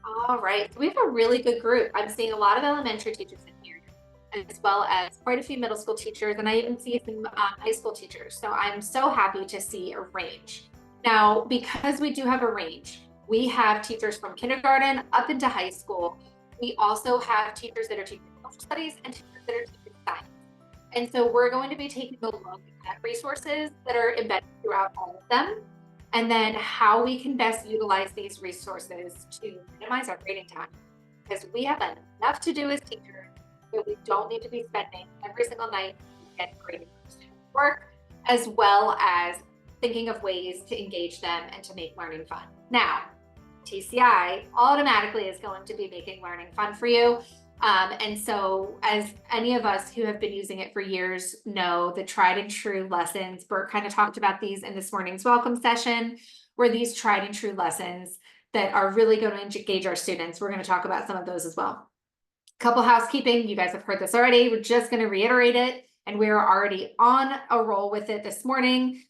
All right. So we have a really good group. I'm seeing a lot of elementary teachers in here, as well as quite a few middle school teachers, and I even see some high school teachers. So I'm so happy to see a range. Now, because we do have a range, we have teachers from kindergarten up into high school. We also have teachers that are teaching social studies and teachers that are teaching science. And so we're going to be taking a look at resources that are embedded throughout all of them, and then how we can best utilize these resources to minimize our grading time. Because we have enough to do as teachers that we don't need to be spending every single night getting grading for student work, as well as thinking of ways to engage them and to make learning fun. Now, TCI automatically is going to be making learning fun for you. And so, as any of us who have been using it for years know, the tried and true lessons, Bert kind of talked about these in this morning's welcome session, where these tried and true lessons that are really going to engage our students. We're going to talk about some of those as well. Couple housekeeping, you guys have heard this already. We're just going to reiterate it, and we're already on a roll with it this morning.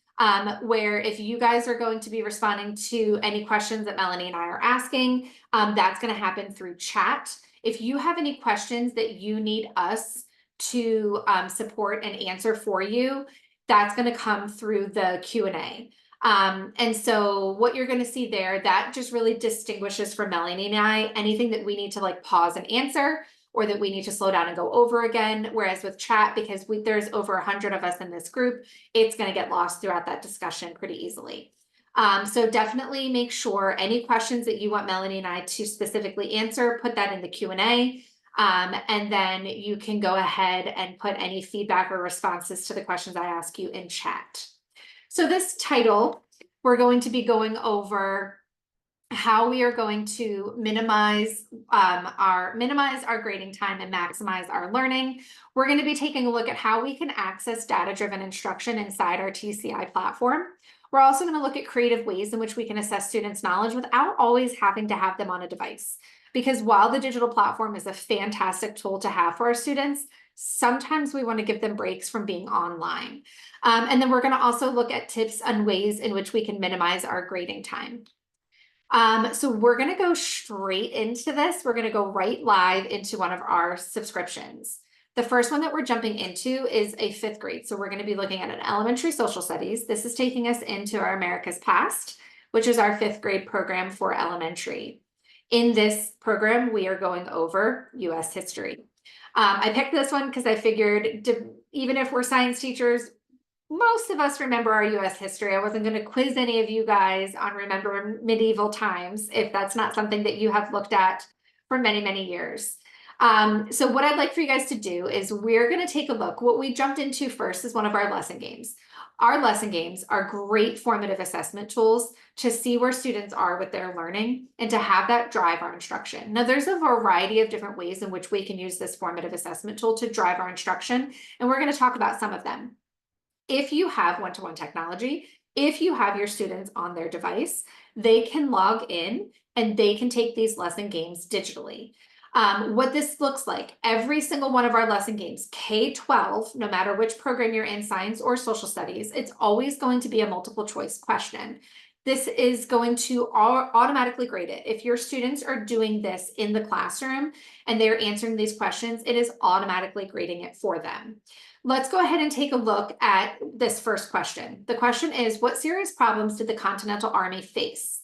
Where if you guys are going to be responding to any questions that Melanie and I are asking, that's going to happen through chat. If you have any questions that you need us to support and answer for you, that's going to come through the Q&A. And so what you're going to see there, that just really distinguishes from Melanie and I anything that we need to like pause and answer, or that we need to slow down and go over again. Whereas with chat, because there's over 100 of us in this group, it's going to get lost throughout that discussion pretty easily. So definitely make sure any questions that you want Melanie and I to specifically answer, put that in the Q&A. And then you can go ahead and put any feedback or responses to the questions I ask you in chat. So this title, we're going to be going over how we are going to minimize our grading time and maximize our learning. We're going to be taking a look at how we can access data-driven instruction inside our TCI platform. We're also going to look at creative ways in which we can assess students' knowledge without always having to have them on a device. Because while the digital platform is a fantastic tool to have for our students, sometimes we want to give them breaks from being online. And then we're going to also look at tips and ways in which we can minimize our grading time. So we're going to go straight into this. We're going to go right live into one of our subscriptions. The first one that we're jumping into is a 5th grade. So we're going to be looking at an elementary social studies. This is taking us into our America's Past, which is our 5th grade program for elementary. In this program, we are going over US history. I picked this one because I figured even if we're science teachers, most of us remember our US history. I wasn't going to quiz any of you guys on remember medieval times if that's not something that you have looked at for many, many years. So what I'd like for you guys to do is we're going to take a look. What we jumped into first is one of our lesson games. Our lesson games are great formative assessment tools to see where students are with their learning and to have that drive our instruction. Now, there's a variety of different ways in which we can use this formative assessment tool to drive our instruction, and we're going to talk about some of them. If you have one-to-one technology, if you have your students on their device, they can log in and they can take these lesson games digitally. What this looks like, every single one of our lesson games, K-12, no matter which program you're in, science or social studies, it's always going to be a multiple choice question. This is going to automatically grade it. If your students are doing this in the classroom and they're answering these questions, it is automatically grading it for them. Let's go ahead and take a look at this first question. The question is, what serious problems did the Continental Army face?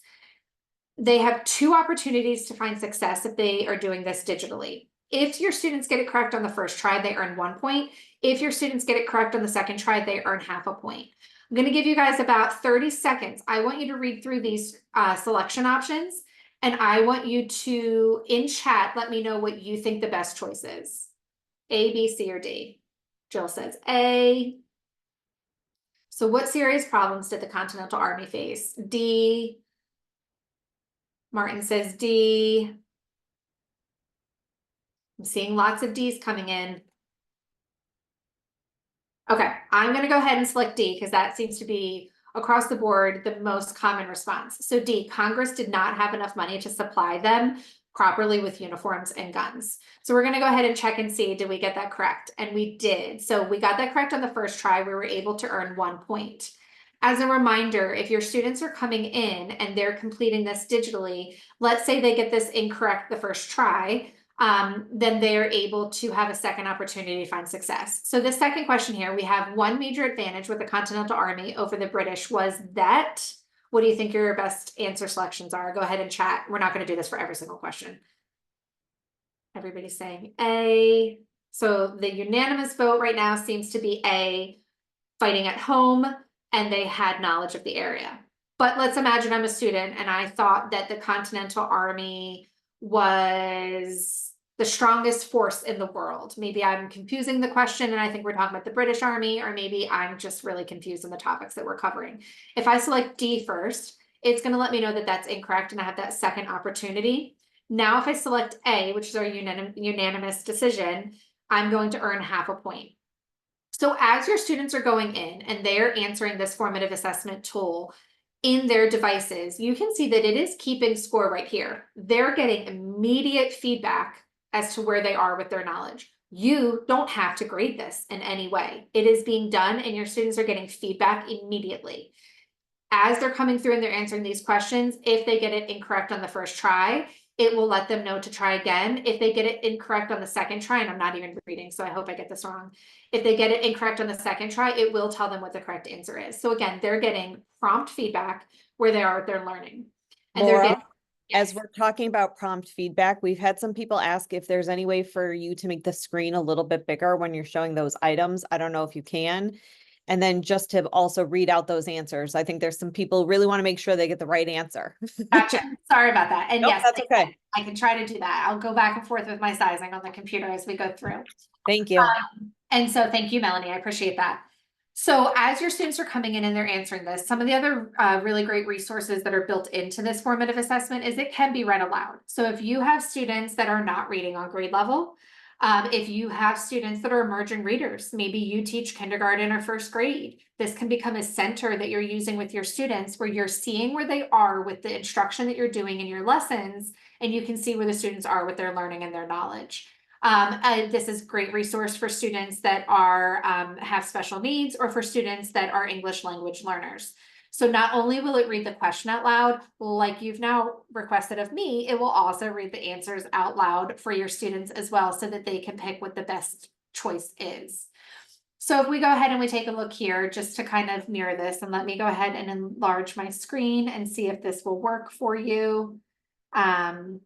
They have 2 opportunities to find success if they are doing this digitally. If your students get it correct on the first try, they earn 1 point. If your students get it correct on the second try, they earn half a point. I'm going to give you guys about 30 seconds. I want you to read through these selection options, and I want you to, in chat, let me know what you think the best choice is. A, B, C, or D. Jill says A. So what serious problems did the Continental Army face? D. Martin says D. I'm seeing lots of D's coming in. Okay, I'm going to go ahead and select D because that seems to be across the board the most common response. So D, Congress did not have enough money to supply them properly with uniforms and guns. So we're going to go ahead and check and see, did we get that correct? And we did. So we got that correct on the first try. We were able to earn 1 point. As a reminder, if your students are coming in and they're completing this digitally, let's say they get this incorrect the first try, then they are able to have a second opportunity to find success. So the second question here, we have one major advantage with the Continental Army over the British was that. What do you think your best answer selections are? Go ahead and chat. We're not going to do this for every single question. Everybody's saying A. So the unanimous vote right now seems to be A, fighting at home, and they had knowledge of the area. But let's imagine I'm a student and I thought that the Continental Army was the strongest force in the world. Maybe I'm confusing the question and I think we're talking about the British Army, or maybe I'm just really confused in the topics that we're covering. If I select D first, it's going to let me know that that's incorrect and I have that second opportunity. Now, if I select A, which is our unanimous decision, I'm going to earn half a point. So as your students are going in and they're answering this formative assessment tool in their devices, you can see that it is keeping score right here. They're getting immediate feedback as to where they are with their knowledge. You don't have to grade this in any way. It is being done and your students are getting feedback immediately. As they're coming through and they're answering these questions, if they get it incorrect on the first try, it will let them know to try again. If they get it incorrect on the second try, and I'm not even reading, so I hope I get this wrong. If they get it incorrect on the second try, it will tell them what the correct answer is. So again, they're getting prompt feedback where they are with their learning. And Laura, they're getting, as we're talking about prompt feedback, we've had some people ask if there's any way for you to make the screen a little bit bigger when you're showing those items. I don't know if you can. And then just to also read out those answers. I think there's some people really want to make sure they get the right answer. Gotcha. Sorry about that. And Nope, yes, that's okay. I can try to do that. I'll go back and forth with my sizing on the computer as we go through. Thank you. And so thank you, Melanie. I appreciate that. So as your students are coming in and they're answering this, some of the other really great resources that are built into this formative assessment is it can be read aloud. So if you have students that are not reading on grade level, if you have students that are emerging readers, maybe you teach kindergarten or first grade, this can become a center that you're using with your students where you're seeing where they are with the instruction that you're doing in your lessons, and you can see where the students are with their learning and their knowledge. This is a great resource for students that are have special needs or for students that are English language learners. So not only will it read the question out loud, like you've now requested of me, it will also read the answers out loud for your students as well so that they can pick what the best choice is. So if we go ahead and we take a look here just to kind of mirror this, and let me go ahead and enlarge my screen and see if this will work for you. And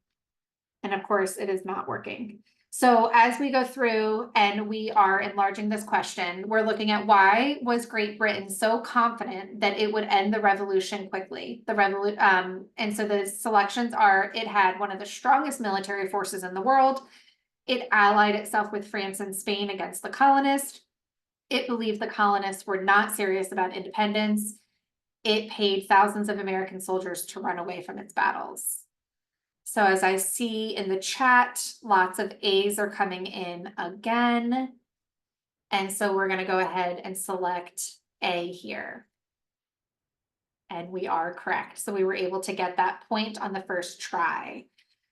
of course it is not working. So as we go through and we are enlarging this question, we're looking at why was Great Britain so confident that it would end the revolution quickly? And so the selections are, it had one of the strongest military forces in the world. It allied itself with France and Spain against the colonists. It believed the colonists were not serious about independence. It paid thousands of American soldiers to run away from its battles. So as I see in the chat, lots of A's are coming in again. And so we're going to go ahead and select A here. And we are correct. So we were able to get that point on the first try.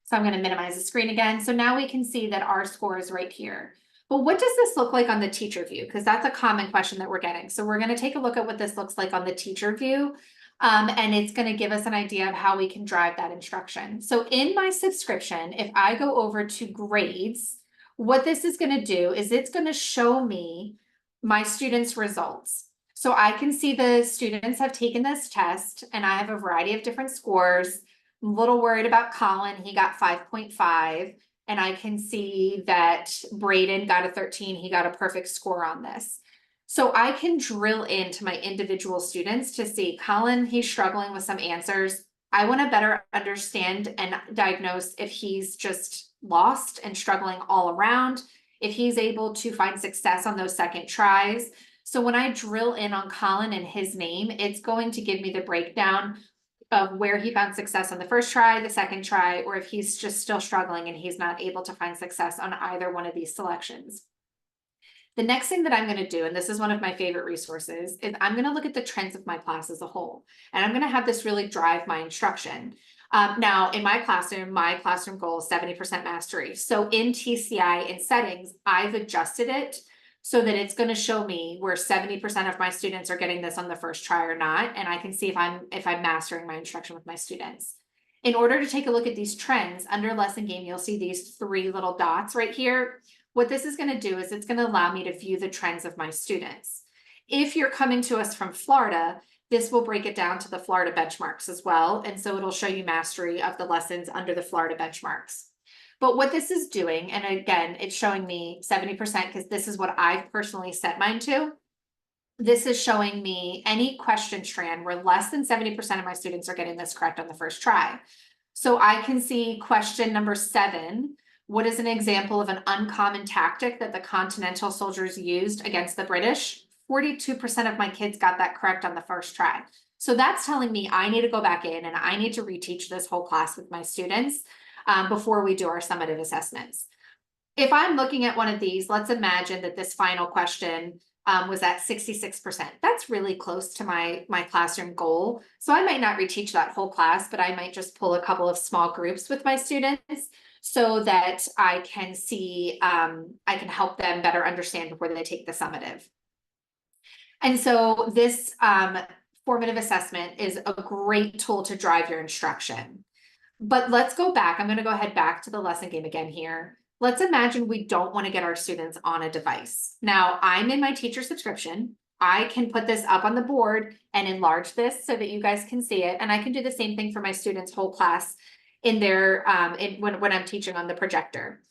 So I'm going to minimize the screen again. So now we can see that our score is right here. But what does this look like on the teacher view? Because that's a common question that we're getting. So we're going to take a look at what this looks like on the teacher view. And it's going to give us an idea of how we can drive that instruction. So in my subscription, if I go over to grades, what this is going to do is it's going to show me my students' results. So I can see the students have taken this test and I have a variety of different scores. I'm a little worried about Colin. He got 5.5. And I can see that Braden got a 13. He got a perfect score on this. So I can drill into my individual students to see Colin, he's struggling with some answers. I want to better understand and diagnose if he's just lost and struggling all around, if he's able to find success on those second tries. So when I drill in on Colin and his name, it's going to give me the breakdown of where he found success on the first try, the second try, or if he's just still struggling and he's not able to find success on either one of these selections. The next thing that I'm going to do, and this is one of my favorite resources, is I'm going to look at the trends of my class as a whole. And I'm going to have this really drive my instruction. Now, in my classroom goal is 70% mastery. So in TCI, in settings, I've adjusted it so that it's going to show me where 70% of my students are getting this on the first try or not. And I can see if I'm mastering my instruction with my students. In order to take a look at these trends under lesson game, you'll see these 3 little dots right here. What this is going to do is it's going to allow me to view the trends of my students. If you're coming to us from Florida, this will break it down to the Florida benchmarks as well. And so it'll show you mastery of the lessons under the Florida benchmarks. But what this is doing, and again, it's showing me 70% because this is what I've personally set mine to. This is showing me any question strand where less than 70% of my students are getting this correct on the first try. So I can see question number 7. What is an example of an uncommon tactic that the Continental soldiers used against the British? 42% of my kids got that correct on the first try. So that's telling me I need to go back in and I need to reteach this whole class with my students before we do our summative assessments. If I'm looking at one of these, let's imagine that this final question was at 66%. That's really close to my classroom goal. So I might not reteach that whole class, but I might just pull a couple of small groups with my students so that I can see, I can help them better understand before they take the summative. And so this formative assessment is a great tool to drive your instruction. But let's go back. I'm going to go ahead back to the lesson game again here. Let's imagine we don't want to get our students on a device. Now, I'm in my teacher subscription. I can put this up on the board and enlarge this so that you guys can see it. And I can do the same thing for my students' whole class in their when I'm teaching on the projector.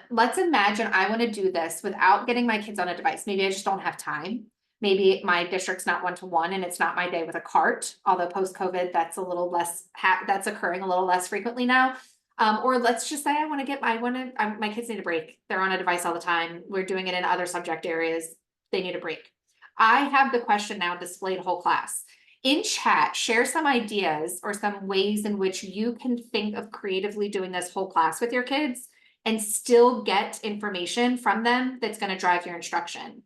Let's imagine I want to do this without getting my kids on a device. Maybe I just don't have time. Maybe my district's not one-to-one and it's not my day with a cart, although post-COVID, that's a little less, that's occurring a little less frequently now. Or let's just say my kids need a break. They're on a device all the time. We're doing it in other subject areas. They need a break. I have the question now displayed whole class. In chat, share some ideas or some ways in which you can think of creatively doing this whole class with your kids and still get information from them that's going to drive your instruction.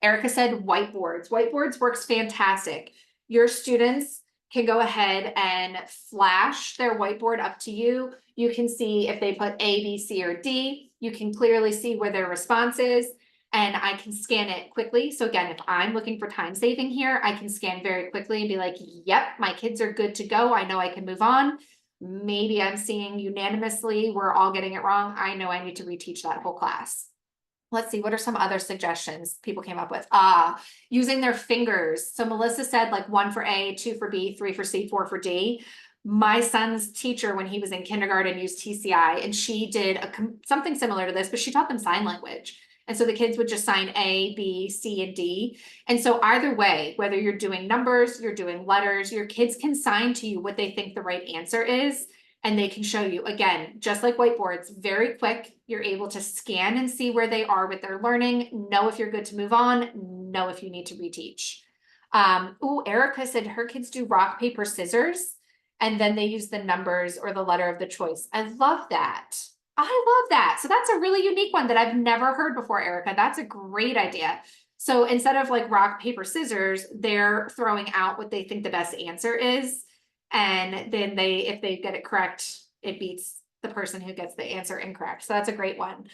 Erica said whiteboards. Whiteboards works fantastic. Your students can go ahead and flash their whiteboard up to you. You can see if they put A, B, C, or D. You can clearly see where their response is, and I can scan it quickly. So again, if I'm looking for time saving here, I can scan very quickly and be like, yep, my kids are good to go. I know I can move on. Maybe I'm seeing unanimously we're all getting it wrong. I know I need to reteach that whole class. Let's see, what are some other suggestions people came up with? Using their fingers. So Melissa said like 1 for A, 2 for B, 3 for C, 4 for D. My son's teacher, when he was in kindergarten, used TCI, and she did something similar to this, but she taught them sign language. And so the kids would just sign A, B, C, and D. And so either way, whether you're doing numbers, you're doing letters, your kids can sign to you what they think the right answer is. And they can show you, again, just like whiteboards, very quick. You're able to scan and see where they are with their learning, know if you're good to move on, know if you need to reteach. Erica said her kids do rock, paper, scissors, and then they use the numbers or the letter of the choice. I love that. I love that. So that's a really unique one that I've never heard before, Erica. That's a great idea. So instead of like rock, paper, scissors, they're throwing out what they think the best answer is. And then if they get it correct, it beats the person who gets the answer incorrect. So that's a great one.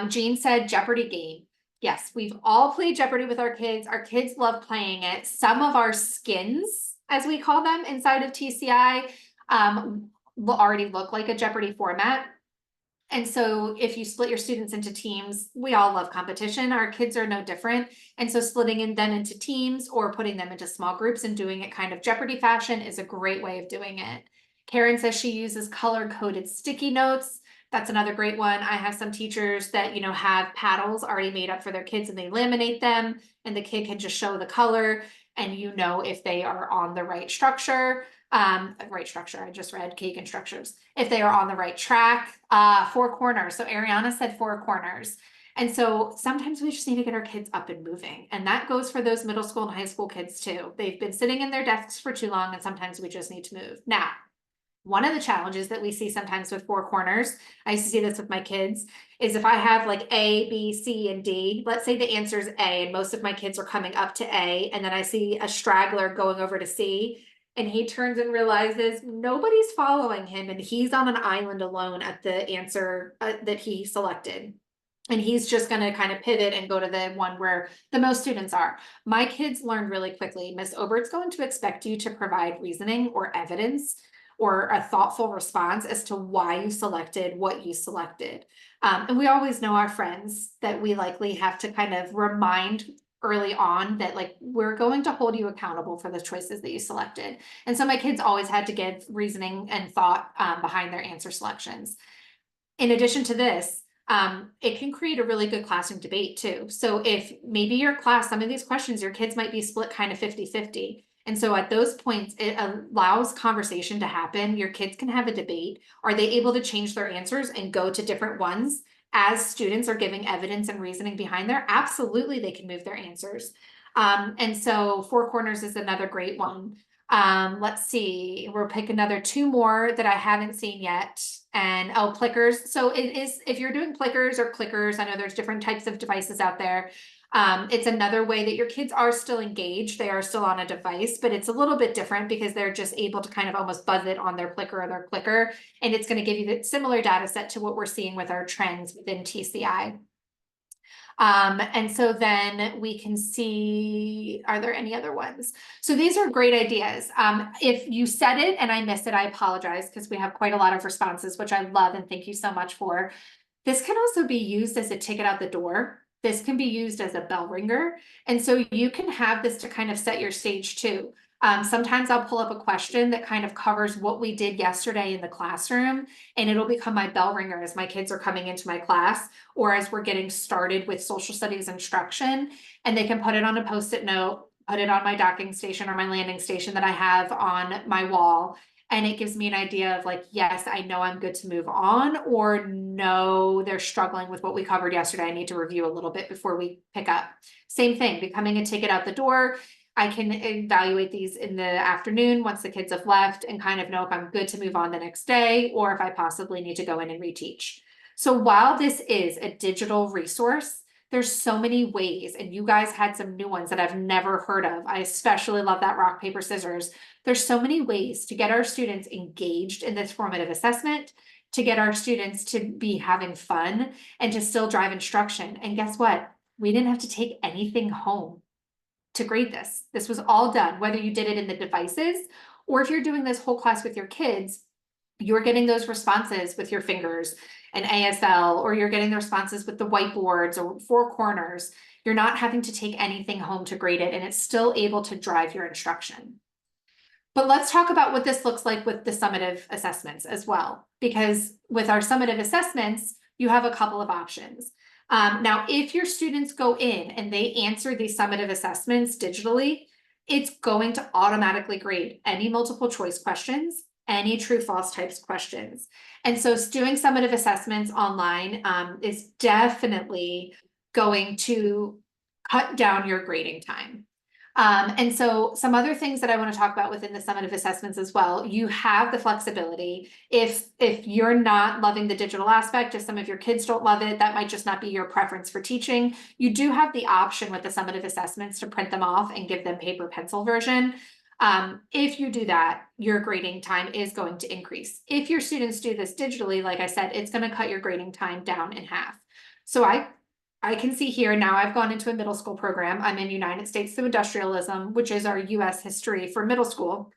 Jean said Jeopardy game. Yes, we've all played Jeopardy with our kids. Our kids love playing it. Some of our skins, as we call them inside of TCI, will already look like a Jeopardy format. And so if you split your students into teams, we all love competition. Our kids are no different. And so splitting them into teams or putting them into small groups and doing it kind of Jeopardy fashion is a great way of doing it. Karen says she uses color-coded sticky notes. That's another great one. I have some teachers that, have paddles already made up for their kids and they laminate them and the kid can just show the color and if they are on the right structure. I just read cake and structures. If they are on the right track, 4 corners. So Ariana said 4 corners. And so sometimes we just need to get our kids up and moving. And that goes for those middle school and high school kids too. They've been sitting in their desks for too long and sometimes we just need to move. Now, one of the challenges that we see sometimes with 4 corners, I used to see this with my kids, is if I have like A, B, C, and D, let's say the answer is A and most of my kids are coming up to A and then I see a straggler going over to C. And he turns and realizes nobody's following him and he's on an island alone at the answer that he selected. And he's just going to kind of pivot and go to the one where the most students are. My kids learned really quickly. Miss Obert's going to expect you to provide reasoning or evidence or a thoughtful response as to why you selected what you selected. And we always know our friends that we likely have to kind of remind early on that like we're going to hold you accountable for the choices that you selected. And so my kids always had to give reasoning and thought behind their answer selections. In addition to this, it can create a really good classroom debate too. So if maybe your class, some of these questions, your kids might be split kind of 50-50. And so at those points, it allows conversation to happen. Your kids can have a debate. Are they able to change their answers and go to different ones as students are giving evidence and reasoning behind there? Absolutely, they can move their answers. And so Four Corners is another great one. Let's see, we'll pick another two more that I haven't seen yet. And oh, Plickers. So it is, if you're doing Plickers or Clickers, I know there's different types of devices out there. It's another way that your kids are still engaged. They are still on a device, but it's a little bit different because they're just able to kind of almost buzz it on their Plicker or their clicker. And it's going to give you the similar data set to what we're seeing with our trends within TCI. And so then we can see, are there any other ones? So these are great ideas. If you said it and I missed it, I apologize because we have quite a lot of responses, which I love and thank you so much for. This can also be used as a ticket out the door. This can be used as a bell ringer. And so you can have this to kind of set your stage too. Sometimes I'll pull up a question that kind of covers what we did yesterday in the classroom, and it'll become my bell ringer as my kids are coming into my class or as we're getting started with social studies instruction. And they can put it on a Post-it note, put it on my docking station or my landing station that I have on my wall. And it gives me an idea of like, yes, I know I'm good to move on, or no, they're struggling with what we covered yesterday. I need to review a little bit before we pick up. Same thing, becoming a ticket out the door. I can evaluate these in the afternoon once the kids have left and kind of know if I'm good to move on the next day or if I possibly need to go in and reteach. So while this is a digital resource, there's so many ways, and you guys had some new ones that I've never heard of. I especially love that rock, paper, scissors. There's so many ways to get our students engaged in this formative assessment, to get our students to be having fun and to still drive instruction. And guess what? We didn't have to take anything home to grade this. This was all done, whether you did it in the devices or if you're doing this whole class with your kids, you're getting those responses with your fingers and ASL, or you're getting the responses with the whiteboards or Four Corners. You're not having to take anything home to grade it, and it's still able to drive your instruction. But let's talk about what this looks like with the summative assessments as well, because with our summative assessments, you have a couple of options. Now, if your students go in and they answer these summative assessments digitally, it's going to automatically grade any multiple choice questions, any true false types questions. And so doing summative assessments online is definitely going to cut down your grading time. And so some other things that I want to talk about within the summative assessments as well, you have the flexibility. If you're not loving the digital aspect, if some of your kids don't love it, that might just not be your preference for teaching. You do have the option with the summative assessments to print them off and give them paper pencil version. If you do that, your grading time is going to increase. If your students do this digitally, like I said, it's going to cut your grading time down in half. So I can see here now I've gone into a middle school program. I'm in United States through Industrialism, which is our US history for middle school.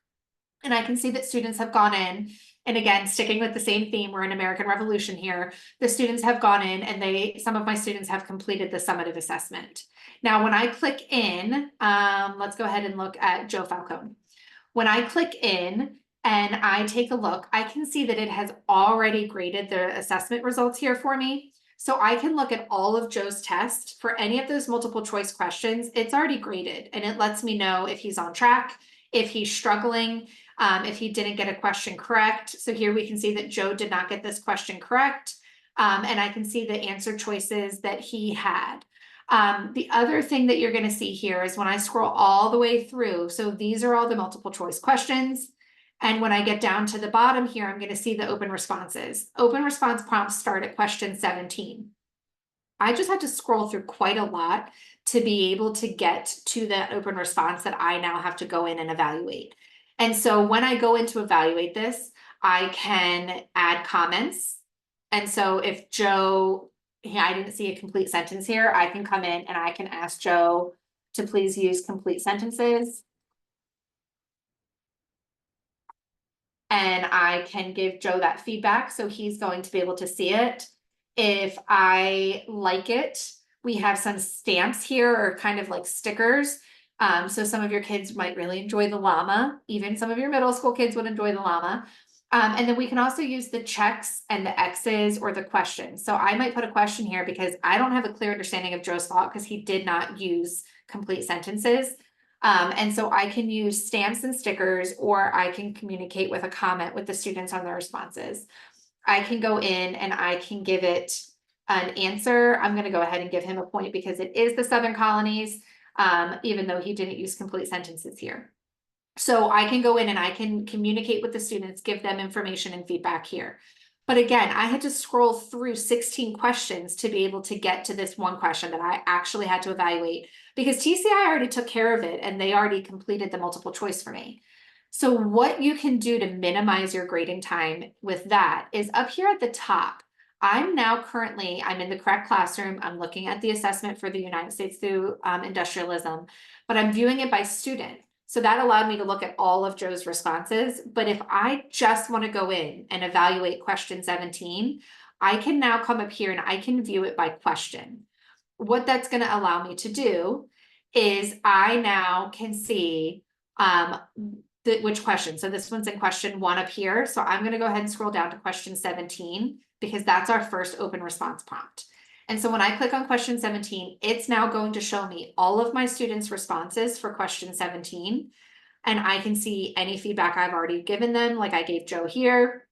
And I can see that students have gone in, and again, sticking with the same theme, we're in American Revolution here. The students have gone in and some of my students have completed the summative assessment. Now, when I click in, let's go ahead and look at Joe Falcone. When I click in and I take a look, I can see that it has already graded the assessment results here for me. So I can look at all of Joe's tests for any of those multiple choice questions. It's already graded, and it lets me know if he's on track, if he's struggling, if he didn't get a question correct. So here we can see that Joe did not get this question correct. And I can see the answer choices that he had. The other thing that you're going to see here is when I scroll all the way through, so these are all the multiple choice questions. And when I get down to the bottom here, I'm going to see the open responses. Open response prompts start at question 17. I just had to scroll through quite a lot to be able to get to that open response that I now have to go in and evaluate. And so when I go in to evaluate this, I can add comments. And so if Joe I didn't see a complete sentence here, I can come in and I can ask Joe to please use complete sentences. And I can give Joe that feedback, so he's going to be able to see it. If I like it, we have some stamps here, or kind of like stickers. So some of your kids might really enjoy the llama, even some of your middle school kids would enjoy the llama. And then we can also use the checks and the X's or the questions. So I might put a question here because I don't have a clear understanding of Joe's fault because he did not use complete sentences. And so I can use stamps and stickers, or I can communicate with a comment with the students on their responses. I can go in and I can give it an answer. I'm going to go ahead and give him a point because it is the Southern Colonies, even though he didn't use complete sentences here. So I can go in and I can communicate with the students, give them information and feedback here. But again, I had to scroll through 16 questions to be able to get to this one question that I actually had to evaluate, because TCI already took care of it and they already completed the multiple choice for me. So what you can do to minimize your grading time with that is up here at the top. I'm in the correct classroom. I'm looking at the assessment for the United States through industrialism, but I'm viewing it by student. So that allowed me to look at all of Joe's responses. But if I just want to go in and evaluate question 17, I can now come up here and I can view it by question. What that's going to allow me to do is I now can see which question. So this one's in question 1 up here. So I'm going to go ahead and scroll down to question 17 because that's our first open response prompt. And so when I click on question 17, it's now going to show me all of my students' responses for question 17. And I can see any feedback I've already given them, like I gave Joe here.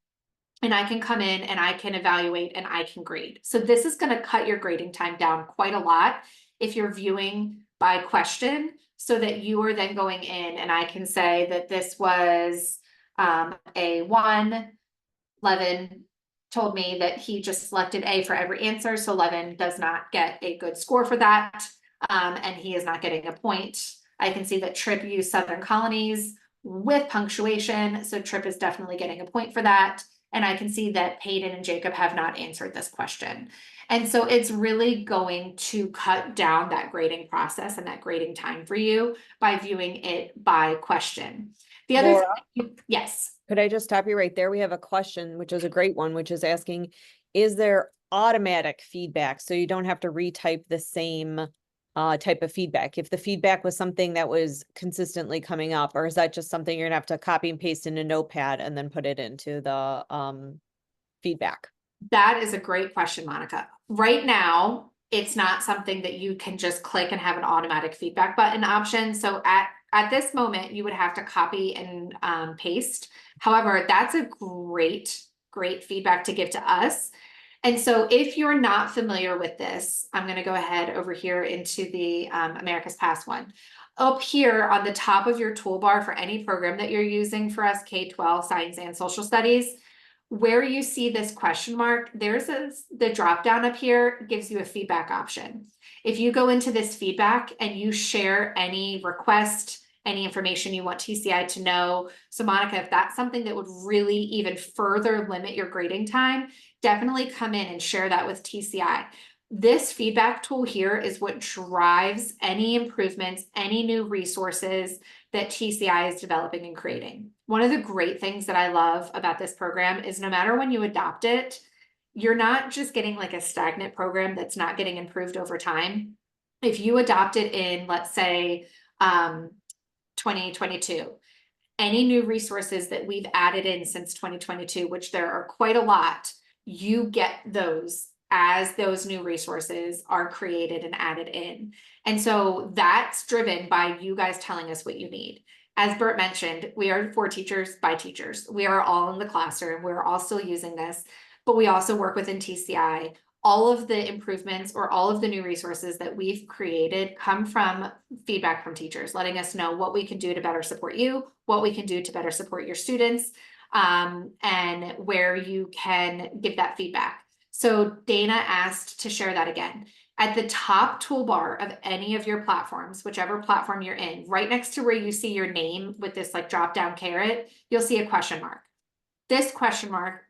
And I can come in and I can evaluate and I can grade. So this is going to cut your grading time down quite a lot if you're viewing by question, so that you are then going in and I can say that this was a 1, Levin told me that he just selected A for every answer. So Levin does not get a good score for that. And he is not getting a point. I can see that Tripp used Southern Colonies with punctuation. So Tripp is definitely getting a point for that. And I can see that Peyton and Jacob have not answered this question. And so it's really going to cut down that grading process and that grading time for you by viewing it by question. The other Laura? thing, yes. Could I just stop you right there? We have a question, which is a great one, which is asking, is there automatic feedback? So you don't have to retype the same type of feedback. If the feedback was something that was consistently coming up, or is that just something you're gonna have to copy and paste in a notepad and then put it into the feedback? That is a great question, Monica. Right now, it's not something that you can just click and have an automatic feedback button option. So at this moment, you would have to copy and paste. However, that's a great feedback to give to us. And so if you're not familiar with this, I'm going to go ahead over here into the America's Past one. Up here on the top of your toolbar for any program that you're using for us, K-12, Science and Social Studies, where you see this question mark, the drop down up here gives you a feedback option. If you go into this feedback and you share any request, any information you want TCI to know. So Monica, if that's something that would really even further limit your grading time, definitely come in and share that with TCI. This feedback tool here is what drives any improvements, any new resources that TCI is developing and creating. One of the great things that I love about this program is no matter when you adopt it, you're not just getting like a stagnant program that's not getting improved over time. If you adopt it in, let's say, 2022, any new resources that we've added in since 2022, which there are quite a lot, you get those as those new resources are created and added in. And so that's driven by you guys telling us what you need. As Bert mentioned, we are for teachers by teachers. We are all in the classroom. We're all still using this, but we also work within TCI. All of the improvements or all of the new resources that we've created come from feedback from teachers, letting us know what we can do to better support you, what we can do to better support your students, and where you can give that feedback. So Dana asked to share that again. At the top toolbar of any of your platforms, whichever platform you're in, right next to where you see your name with this like drop down caret, you'll see a question mark. This question mark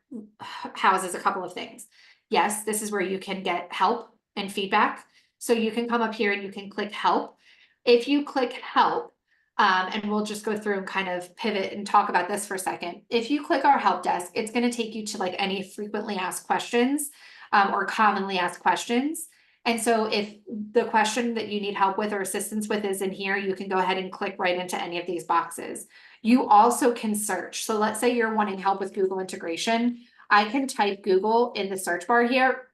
houses a couple of things. yes, this is where you can get help and feedback. So you can come up here and you can click help. If you click help, and we'll just go through and kind of pivot and talk about this for a second. If you click our help desk, it's going to take you to like any frequently asked questions, or commonly asked questions. And so if the question that you need help with or assistance with is in here, you can go ahead and click right into any of these boxes. You also can search. So let's say you're wanting help with Google integration. I can type Google in the search bar here.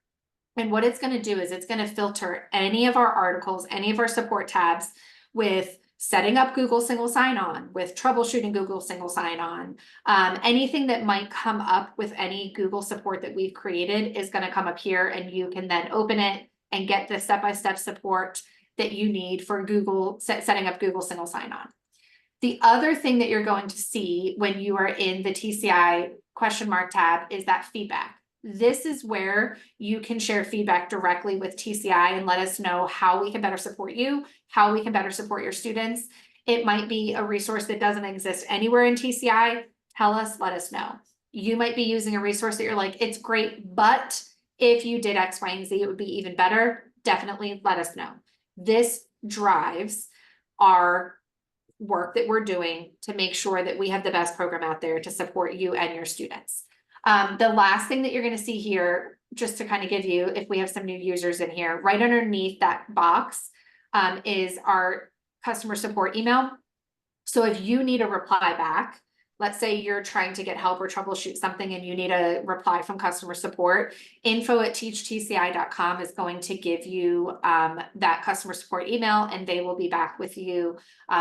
And what it's going to do is it's going to filter any of our articles, any of our support tabs with setting up Google single sign-on, with troubleshooting Google single sign-on. Anything that might come up with any Google support that we've created is going to come up here, and you can then open it and get the step-by-step support that you need for Google setting up Google single sign-on. The other thing that you're going to see when you are in the TCI question mark tab is that feedback. This is where you can share feedback directly with TCI and let us know how we can better support you, how we can better support your students. It might be a resource that doesn't exist anywhere in TCI. Tell us, let us know. You might be using a resource that you're like, it's great, but if you did X, Y, and Z, it would be even better. Definitely let us know. This drives our work that we're doing to make sure that we have the best program out there to support you and your students. The last thing that you're going to see here, just to kind of give you, if we have some new users in here, right underneath that box is our customer support email. So if you need a reply back, let's say you're trying to get help or troubleshoot something and you need a reply from customer support, info@teachtci.com is going to give you that customer support email, and they will be back with you.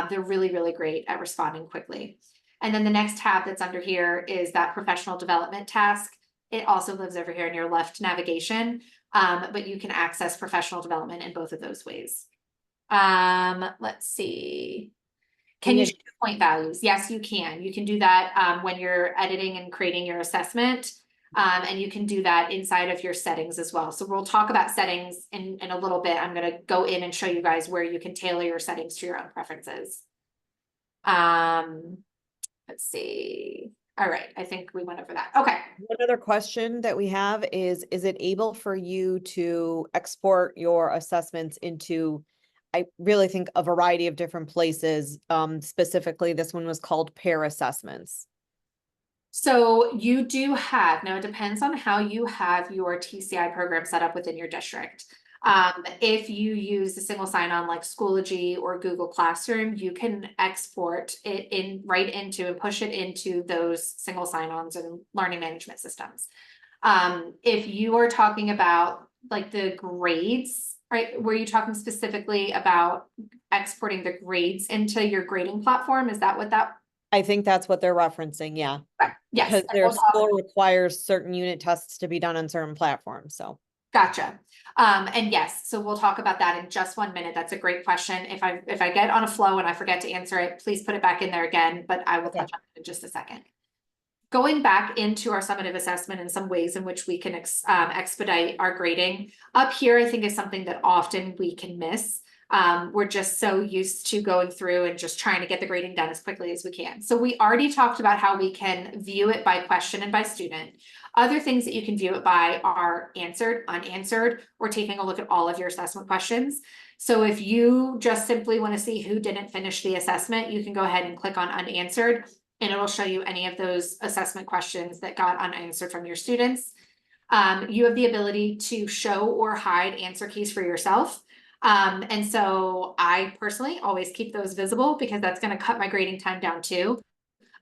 They're really, really great at responding quickly. And then the next tab that's under here is that professional development task. It also lives over here in your left navigation, but you can access professional development in both of those ways. Let's see. Can you share point values? Yes, you can. You can do that when you're editing and creating your assessment. And you can do that inside of your settings as well. So we'll talk about settings in a little bit. I'm going to go in and show you guys where you can tailor your settings to your own preferences. Let's see. All right. I think we went over that. Okay. One other question that we have is it able for you to export your assessments into, I really think, a variety of different places? Specifically, this one was called pair assessments. So you do have, now it depends on how you have your TCI program set up within your district. If you use a single sign-on like Schoology or Google Classroom, you can export it right into and push it into those single sign-ons and learning management systems. If you are talking about like the grades, right? Were you talking specifically about exporting the grades into your grading platform? Is that what that? I think that's what they're referencing, yeah. Okay. Yes. Because their school requires certain unit tests to be done on certain platforms, so. Gotcha. And yes, so we'll talk about that in just 1 minute. That's a great question. If I get on a flow and I forget to answer it, please put it back in there again, but I will touch on it in just a second. Going back into our summative assessment and some ways in which we can expedite our grading. Up here, I think is something that often we can miss. We're just so used to going through and just trying to get the grading done as quickly as we can. So we already talked about how we can view it by question and by student. Other things that you can view it by are answered, unanswered, or taking a look at all of your assessment questions. So if you just simply want to see who didn't finish the assessment, you can go ahead and click on unanswered, and it'll show you any of those assessment questions that got unanswered from your students. You have the ability to show or hide answer keys for yourself. And so I personally always keep those visible because that's going to cut my grading time down too.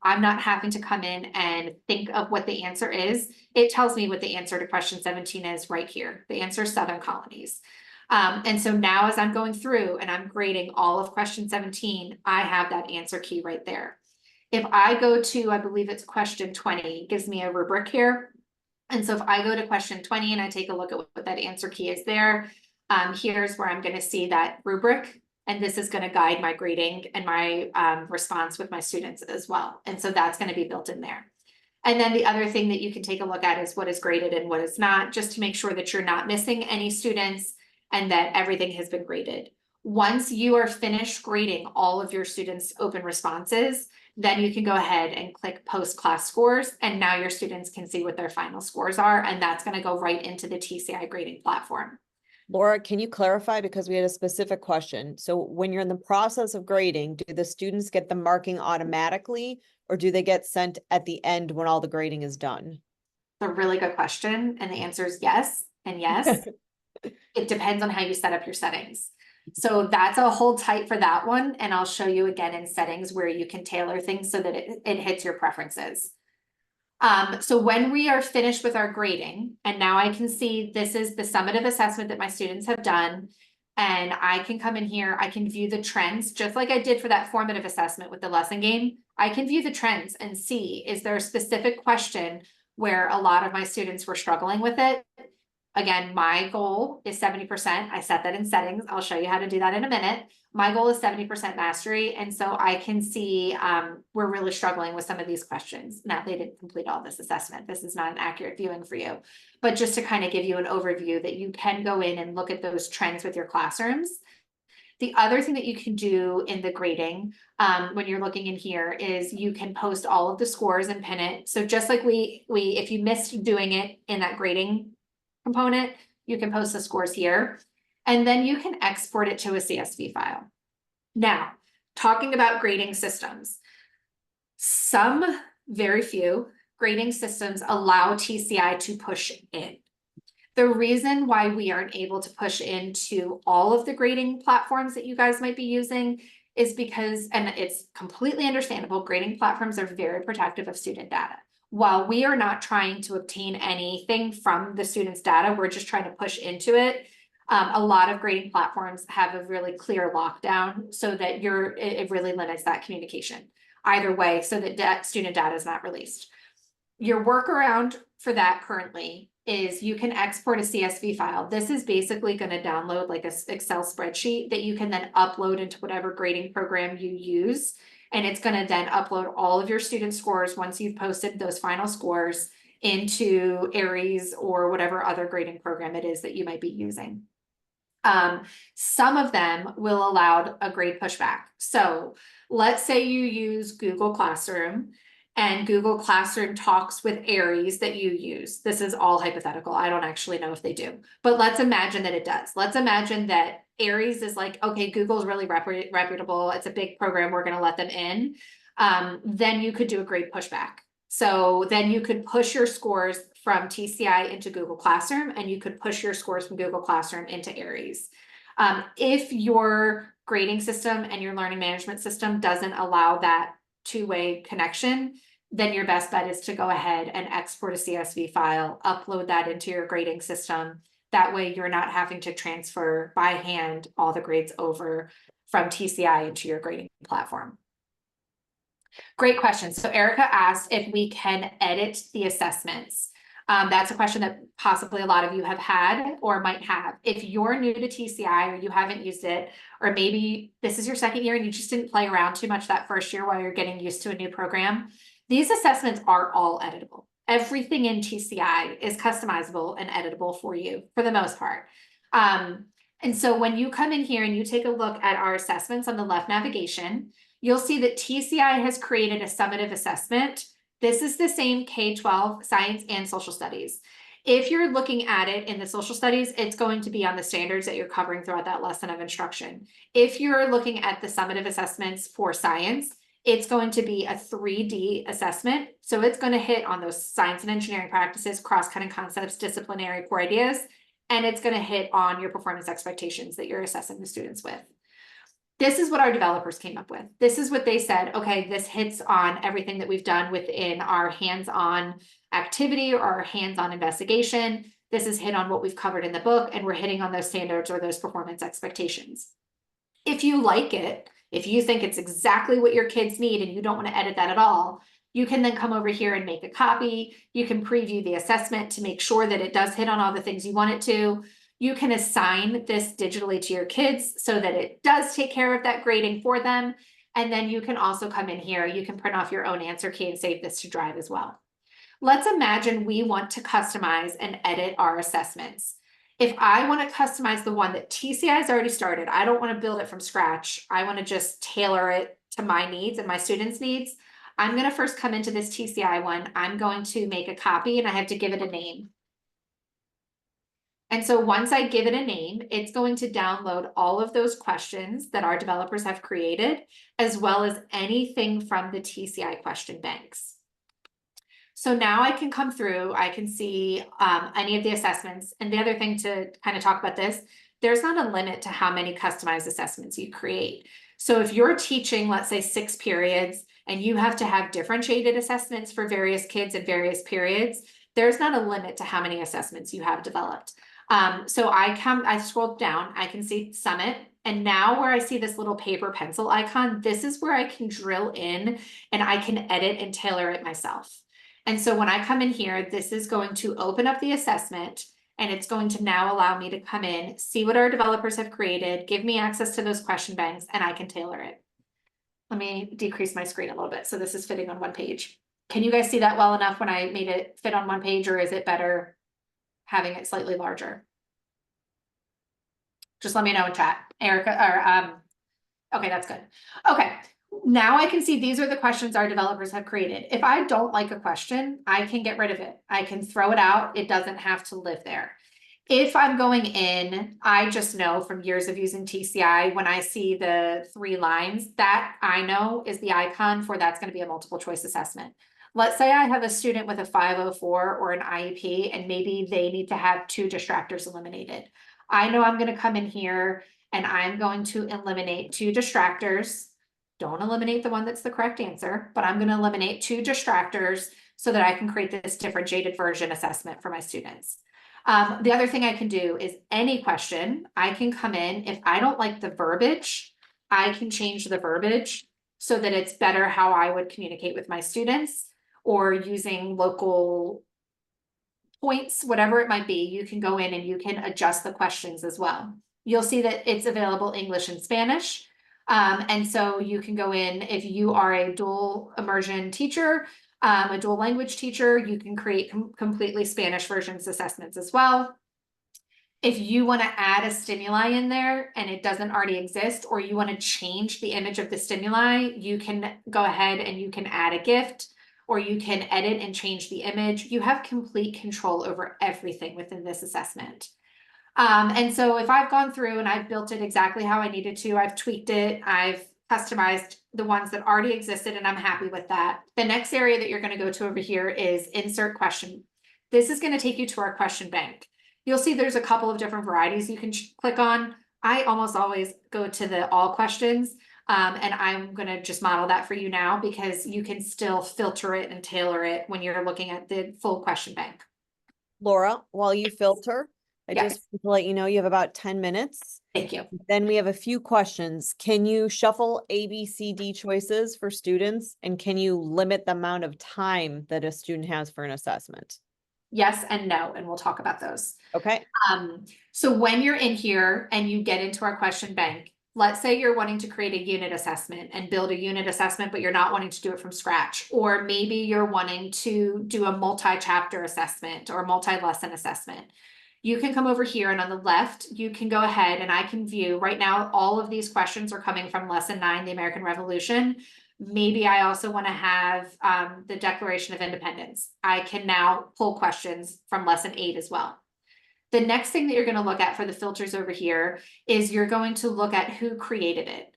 I'm not having to come in and think of what the answer is. It tells me what the answer to question 17 is right here. The answer is Southern Colonies. And so now as I'm going through and I'm grading all of question 17, I have that answer key right there. If I go to, I believe it's question 20, it gives me a rubric here. And so if I go to question 20 and I take a look at what that answer key is there, here's where I'm going to see that rubric. And this is going to guide my grading and my response with my students as well. And so that's going to be built in there. And then the other thing that you can take a look at is what is graded and what is not, just to make sure that you're not missing any students and that everything has been graded. Once you are finished grading all of your students' open responses, Then you can go ahead and click post class scores, and now your students can see what their final scores are, and that's going to go right into the TCI grading platform. Laura, can you clarify, because we had a specific question. So when you're in the process of grading, do the students get the marking automatically, or do they get sent at the end when all the grading is done? It's a really good question, and the answer is yes and yes. It depends on how you set up your settings. So that's a hold tight for that one, and I'll show you again in settings where you can tailor things so that it hits your preferences. So when we are finished with our grading, and now I can see this is the summative assessment that my students have done, and I can come in here, I can view the trends, just like I did for that formative assessment with the lesson game. I can view the trends and see, is there a specific question where a lot of my students were struggling with it? Again, my goal is 70%. I set that in settings. I'll show you how to do that in a minute. My goal is 70% mastery. And so I can see we're really struggling with some of these questions. Now, they didn't complete all this assessment. This is not an accurate viewing for you. But just to kind of give you an overview that you can go in and look at those trends with your classrooms. The other thing that you can do in the grading when you're looking in here is you can post all of the scores and pin it. So just like we if you missed doing it in that grading component, you can post the scores here, and then you can export it to a CSV file. Now, talking about grading systems, some, very few, grading systems allow TCI to push in. The reason why we aren't able to push into all of the grading platforms that you guys might be using is because, and it's completely understandable, grading platforms are very protective of student data. While we are not trying to obtain anything from the student's data, we're just trying to push into it. A lot of grading platforms have a really clear lockdown so that it really limits that communication either way, so that student data is not released. Your workaround for that currently is you can export a CSV file. This is basically going to download like an Excel spreadsheet that you can then upload into whatever grading program you use. And it's going to then upload all of your student scores once you've posted those final scores into Aries or whatever other grading program it is that you might be using. Some of them will allow a grade pushback. So let's say you use Google Classroom, and Google Classroom talks with Aries that you use. This is all hypothetical. I don't actually know if they do, but let's imagine that it does. Let's imagine that Aries is like, okay, Google's really reputable. It's a big program. We're going to let them in. Then you could do a grade pushback. So then you could push your scores from TCI into Google Classroom, and you could push your scores from Google Classroom into Aries. If your grading system and your learning management system doesn't allow that two-way connection, then your best bet is to go ahead and export a CSV file, upload that into your grading system. That way you're not having to transfer by hand all the grades over from TCI into your grading platform. Great question. So Erica asked if we can edit the assessments. That's a question that possibly a lot of you have had or might have. If you're new to TCI or you haven't used it, or maybe this is your second year and you just didn't play around too much that first year while you're getting used to a new program, these assessments are all editable. Everything in TCI is customizable and editable for you for the most part. And so when you come in here and you take a look at our assessments on the left navigation, you'll see that TCI has created a summative assessment. This is the same K-12 science and social studies. If you're looking at it in the social studies, it's going to be on the standards that you're covering throughout that lesson of instruction. If you're looking at the summative assessments for science, it's going to be a 3D assessment. So it's going to hit on those science and engineering practices, cross-cutting concepts, disciplinary core ideas, and it's going to hit on your performance expectations that you're assessing the students with. This is what our developers came up with. This is what they said, okay, this hits on everything that we've done within our hands-on activity or our hands-on investigation. This is hit on what we've covered in the book, and we're hitting on those standards or those performance expectations. If you like it, if you think it's exactly what your kids need and you don't want to edit that at all, you can then come over here and make a copy. You can preview the assessment to make sure that it does hit on all the things you want it to. You can assign this digitally to your kids so that it does take care of that grading for them. And then you can also come in here, you can print off your own answer key and save this to Drive as well. Let's imagine we want to customize and edit our assessments. If I want to customize the one that TCI has already started, I don't want to build it from scratch. I want to just tailor it to my needs and my students' needs, I'm gonna first come into this TCI one. I'm going to make a copy and I have to give it a name. And so once I give it a name, it's going to download all of those questions that our developers have created, as well as anything from the TCI question banks. So now I can come through, I can see any of the assessments. And the other thing to kind of talk about this, there's not a limit to how many customized assessments you create. So if you're teaching, let's say 6 periods, and you have to have differentiated assessments for various kids at various periods, there's not a limit to how many assessments you have developed. So I scrolled down, I can see Summit, and now where I see this little paper pencil icon, this is where I can drill in and I can edit and tailor it myself. And so when I come in here, this is going to open up the assessment and it's going to now allow me to come in, see what our developers have created, give me access to those question banks, and I can tailor it. Let me decrease my screen a little bit so this is fitting on one page. Can you guys see that well enough when I made it fit on one page, or is it better having it slightly larger? Just let me know in chat, Erica, or okay, that's good. Okay, now I can see these are the questions our developers have created. If I don't like a question, I can get rid of it. I can throw it out. It doesn't have to live there. If I'm going in, I just know from years of using TCI, when I see the 3 lines, that I know is the icon for that's going to be a multiple choice assessment. Let's say I have a student with a 504 or an IEP, and maybe they need to have 2 distractors eliminated. I know I'm going to come in here and I'm going to eliminate 2 distractors. Don't eliminate the one that's the correct answer, but I'm going to eliminate 2 distractors so that I can create this differentiated version assessment for my students. The other thing I can do is any question, I can come in. If I don't like the verbiage, I can change the verbiage so that it's better how I would communicate with my students, or using local points, whatever it might be. You can go in and you can adjust the questions as well. You'll see that it's available English and Spanish. And so you can go in, if you are a dual immersion teacher, a dual language teacher, you can create completely Spanish versions assessments as well. If you want to add a stimuli in there and it doesn't already exist, or you want to change the image of the stimuli, you can go ahead and you can add a gift, or you can edit and change the image. You have complete control over everything within this assessment. And so if I've gone through and I've built it exactly how I needed to, I've tweaked it, I've customized the ones that already existed, and I'm happy with that. The next area that you're going to go to over here is insert question. This is going to take you to our question bank. You'll see there's a couple of different varieties you can click on. I almost always go to the all questions, and I'm going to just model that for you now because you can still filter it and tailor it when you're looking at the full question bank. Laura, while you filter, I Yes. just want to let you know you have about 10 minutes. Thank you. Then we have a few questions. Can you shuffle A, B, C, D choices for students? And can you limit the amount of time that a student has for an assessment? Yes and no, and we'll talk about those. Okay. So when you're in here and you get into our question bank, let's say you're wanting to create a unit assessment and build a unit assessment, but you're not wanting to do it from scratch. Or maybe you're wanting to do a multi-chapter assessment or multi-lesson assessment. You can come over here, and on the left, you can go ahead and I can view right now, all of these questions are coming from lesson 9, the American Revolution. Maybe I also want to have the Declaration of Independence. I can now pull questions from lesson 8 as well. The next thing that you're going to look at for the filters over here is you're going to look at who created it.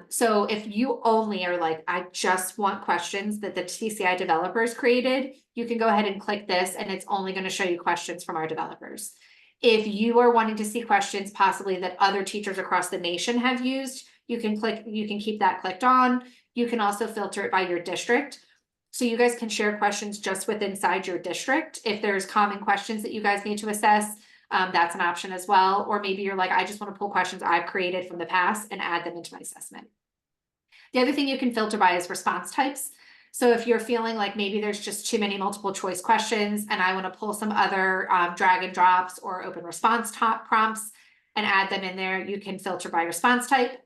So if you only are like, I just want questions that the TCI developers created, you can go ahead and click this and it's only going to show you questions from our developers. If you are wanting to see questions possibly that other teachers across the nation have used, you can keep that clicked on. You can also filter it by your district. So you guys can share questions just within inside your district. If there's common questions that you guys need to assess, that's an option as well. Or maybe you're like, I just want to pull questions I've created from the past and add them into my assessment. The other thing you can filter by is response types. So if you're feeling like maybe there's just too many multiple choice questions and I want to pull some other drag and drops or open response prompts and add them in there, you can filter by response type.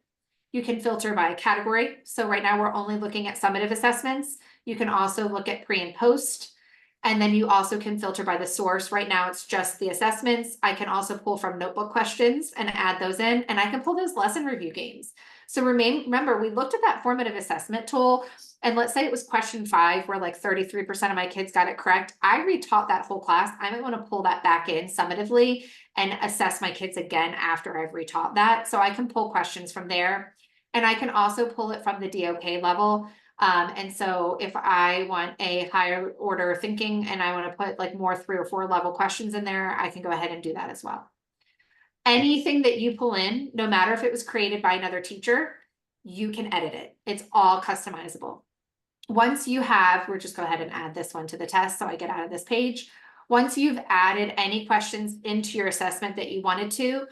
You can filter by category. So right now we're only looking at summative assessments. You can also look at pre and post. And then you also can filter by the source. Right now it's just the assessments. I can also pull from notebook questions and add those in, and I can pull those lesson review games. So remember, we looked at that formative assessment tool, and let's say it was question 5 where like 33% of my kids got it correct. I retaught that whole class. I might want to pull that back in summatively and assess my kids again after I've retaught that. So I can pull questions from there. And I can also pull it from the DOK level. And so if I want a higher order thinking and I want to put like more 3 or 4 level questions in there, I can go ahead and do that as well. Anything that you pull in, no matter if it was created by another teacher, you can edit it. It's all customizable. Once you have, we'll just go ahead and add this one to the test so I get out of this page. Once you've added any questions into your assessment that you wanted to,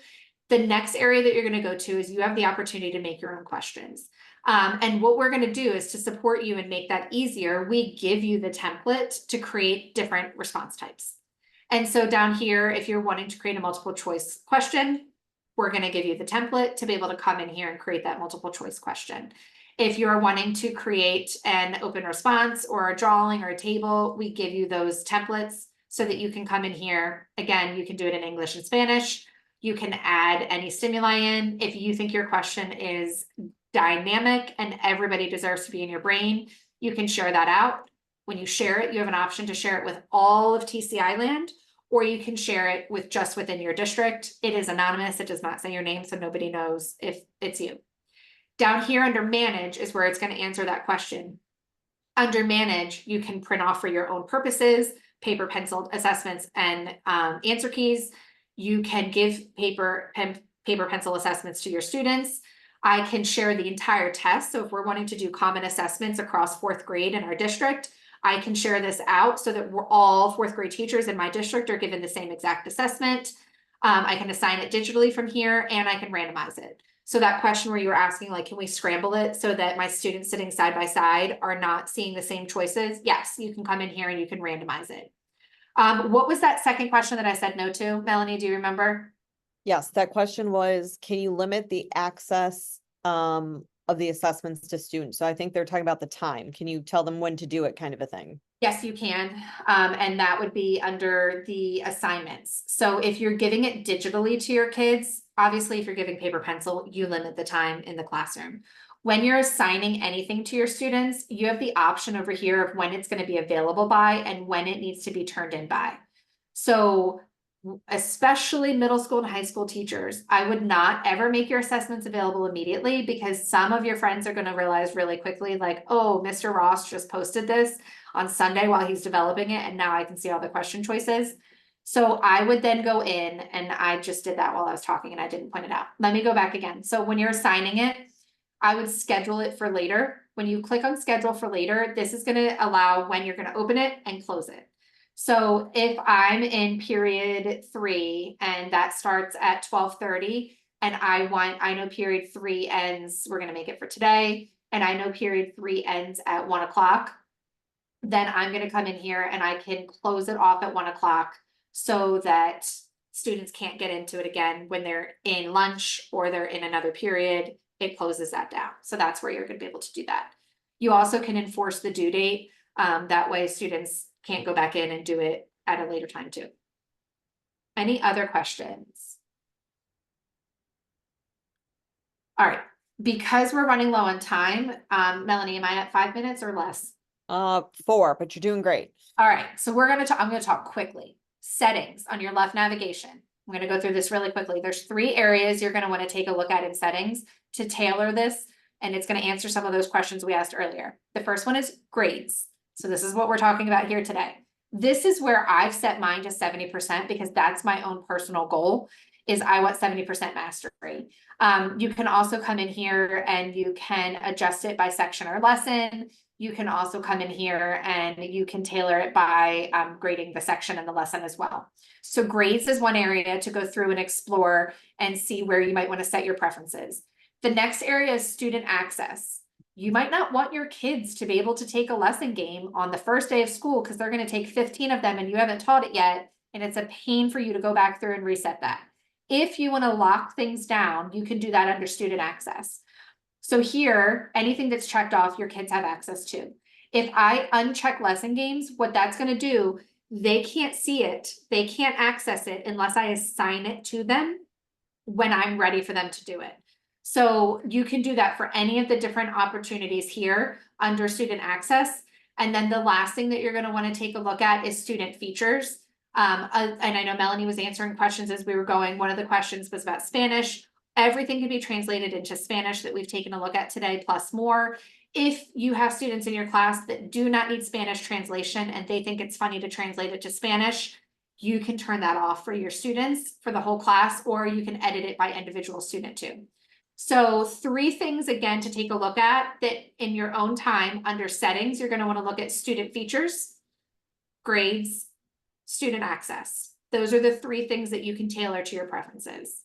the next area that you're going to go to is you have the opportunity to make your own questions. And what we're going to do is to support you and make that easier, we give you the template to create different response types. And so down here, if you're wanting to create a multiple choice question, we're going to give you the template to be able to come in here and create that multiple choice question. If you're wanting to create an open response or a drawing or a table, we give you those templates so that you can come in here. Again, you can do it in English and Spanish. You can add any stimuli in. If you think your question is dynamic and everybody deserves to be in your brain, you can share that out. When you share it, you have an option to share it with all of TCI land, or you can share it with just within your district. It is anonymous. It does not say your name, so nobody knows if it's you. Down here under manage is where it's going to answer that question. Under manage, you can print off for your own purposes, paper, pencil assessments, and answer keys. You can give paper, pencil assessments to your students. I can share the entire test. So if we're wanting to do common assessments across 4th grade in our district, I can share this out so that we're all 4th grade teachers in my district are given the same exact assessment. I can assign it digitally from here, and I can randomize it. So that question where you were asking, like, can we scramble it so that my students sitting side by side are not seeing the same choices? Yes, you can come in here and you can randomize it. What was that second question that I said no to? Melanie, do you remember? Yes, that question was, can you limit the access of the assessments to students? So I think they're talking about the time. Can you tell them when to do it, kind of a thing? Yes, you can. And that would be under the assignments. So if you're giving it digitally to your kids, obviously if you're giving paper pencil, you limit the time in the classroom. When you're assigning anything to your students, you have the option over here of when it's going to be available by and when it needs to be turned in by. So especially middle school and high school teachers, I would not ever make your assessments available immediately, because some of your friends are going to realize really quickly, like, oh, Mr. Ross just posted this on Sunday while he's developing it, and now I can see all the question choices. So I would then go in, and I just did that while I was talking and I didn't point it out. Let me go back again. So when you're assigning it, I would schedule it for later. When you click on schedule for later, this is going to allow when you're going to open it and close it. So if I'm in period 3 and that starts at 12:30, and I know period 3 ends, we're going to make it for today, and I know period 3 ends at 1 o'clock, then I'm going to come in here and I can close it off at 1 o'clock so that students can't get into it again when they're in lunch or they're in another period. It closes that down. So that's where you're going to be able to do that. You also can enforce the due date. That way students can't go back in and do it at a later time too. Any other questions? All right, because we're running low on time, Melanie, am I at 5 minutes or less? 4, but you're doing great. All right, so I'm gonna talk quickly. Settings on your left navigation. I'm gonna go through this really quickly. There's 3 areas you're gonna want to take a look at in settings to tailor this, and it's gonna answer some of those questions we asked earlier. The first one is grades. So this is what we're talking about here today. This is where I've set mine to 70% because that's my own personal goal, is I want 70% mastery. You can also come in here and you can adjust it by section or lesson. You can also come in here and you can tailor it by grading the section and the lesson as well. So grades is one area to go through and explore and see where you might want to set your preferences. The next area is student access. You might not want your kids to be able to take a lesson game on the first day of school because they're going to take 15 of them and you haven't taught it yet. And it's a pain for you to go back through and reset that. If you want to lock things down, you can do that under student access. So here, anything that's checked off, your kids have access to. If I uncheck lesson games, what that's going to do, they can't see it. They can't access it unless I assign it to them when I'm ready for them to do it. So you can do that for any of the different opportunities here under student access. And then the last thing that you're going to want to take a look at is student features. And I know Melanie was answering questions as we were going. One of the questions was about Spanish. Everything can be translated into Spanish that we've taken a look at today, plus more. If you have students in your class that do not need Spanish translation and they think it's funny to translate it to Spanish, you can turn that off for your students for the whole class, or you can edit it by individual student too. So 3 things again to take a look at that in your own time under settings, you're going to want to look at student features, grades, student access. Those are the 3 things that you can tailor to your preferences.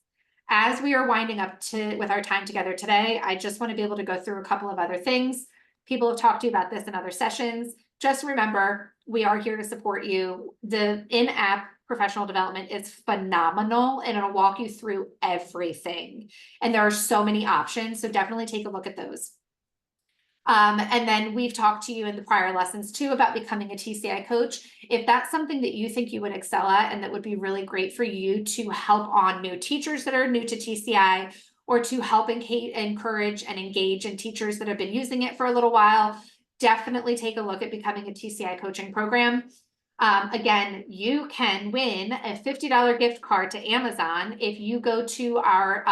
As we are winding up with our time together today, I just want to be able to go through a couple of other things. People have talked to you about this in other sessions. Just remember, we are here to support you. The in-app professional development is phenomenal, and it'll walk you through everything. And there are so many options, so definitely take a look at those. And then we've talked to you in the prior lessons too about becoming a TCI coach. If that's something that you think you would excel at and that would be really great for you to help on new teachers that are new to TCI, or to help encourage and engage in teachers that have been using it for a little while, definitely take a look at becoming a TCI coaching program. Again, you can win a $50 gift card to Amazon if you go to our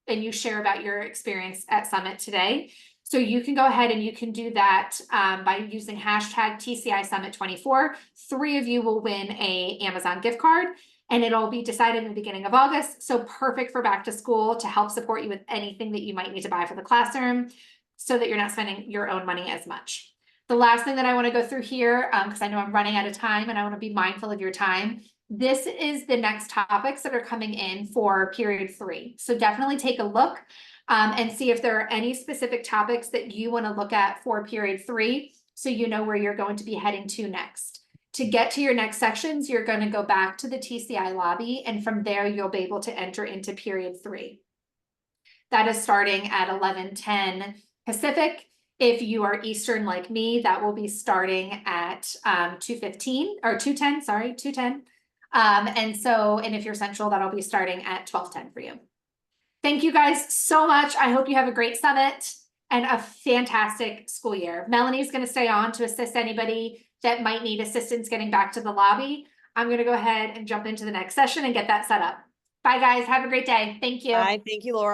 and you share about your experience at Summit today. So you can go ahead and you can do that by using hashtag TCI Summit 24. 3 of you will win a Amazon gift card, and it'll be decided in the beginning of August. So perfect for back to school to help support you with anything that you might need to buy for the classroom so that you're not spending your own money as much. The last thing that I want to go through here, because I know I'm running out of time and I want to be mindful of your time. This is the next topics that are coming in for period 3. So definitely take a look and see if there are any specific topics that you want to look at for period 3, so you know where you're going to be heading to next. To get to your next sections, you're going to go back to the TCI lobby, and from there you'll be able to enter into period 3. That is starting at 11:10 Pacific. If you are Eastern like me, that will be starting at 2:15 or 2:10, sorry, 2:10. And if you're Central, that'll be starting at 12:10 for you. Thank you guys so much. I hope you have a great summit and a fantastic school year. Melanie's going to stay on to assist anybody that might need assistance getting back to the lobby. I'm going to go ahead and jump into the next session and get that set up. Bye guys. Have a great day. Thank you. Bye. Thank you, Laura.